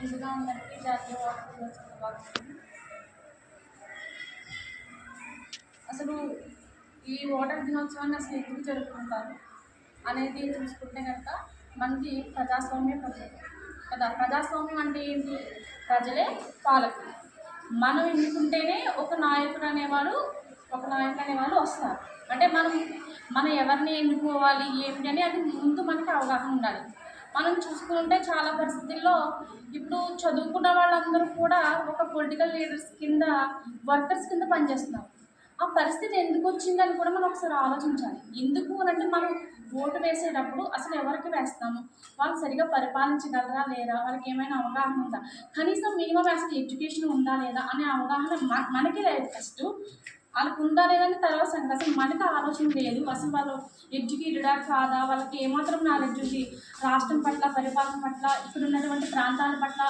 ముందుగా అందరికీ జాతీయ వాటర్ శుభాకాంక్షలు. అసలు ఈ ఓటర్ దినోత్సవాన్ని అసలు ఎందుకు జరుపుకుంటారు అనేది చూసుకుంటే కనుక మనది ప్రజాస్వామ్య పద్ధతి కదా. ప్రజాస్వామ్యం అంటే ఏంటి? ప్రజలే పాలకులు. మనం ఎన్నుకుంటేనే ఒక నాయకుడు అనేవాళ్ళు వస్తారు. అంటే మనం ఎవరిని ఎన్నుకోవాలి ఏమిటి అని అది ముందు మనకి అవగాహన ఉండాలి. మనం చూసుకుంటే చాలా పరిస్థితుల్లో ఇప్పుడు చదువుకున్న వాళ్ళందరూ కూడా ఒక పొలిటికల్ లీడర్స్ కింద, వర్కర్స్ కింద పనిచేస్తున్నారు. ఆ పరిస్థితి ఎందుకు వచ్చిందని కూడా మనం ఒకసారి ఆలోచించాలి. ఎందుకు అంటే మనం ఓటు వేసేటప్పుడు అసలు ఎవరికి వేస్తాము, వాళ్ళు సరిగా పరిపాలించగలరా లేదా, వాళ్ళకి ఏమైనా అవగాహన ఉందా, కనీసం మినిమం అసలు ఎడ్యుకేషన్ ఉందా లేదా అనే అవగాహన మనకి లేదు. ఫస్ట్ వాళ్ళకు ఉందా లేదని తర్వాత సంగతి. అసలు మనకి ఆలోచన లేదు. అసలు వాళ్ళు ఎడ్యుకేటెడా కాదా, వాళ్ళకి ఏమాత్రం నాలెడ్జ్ ఉంది రాష్ట్రం పట్ల, పరిపాలన పట్ల, ఇక్కడ ఉన్నటువంటి ప్రాంతాల పట్ల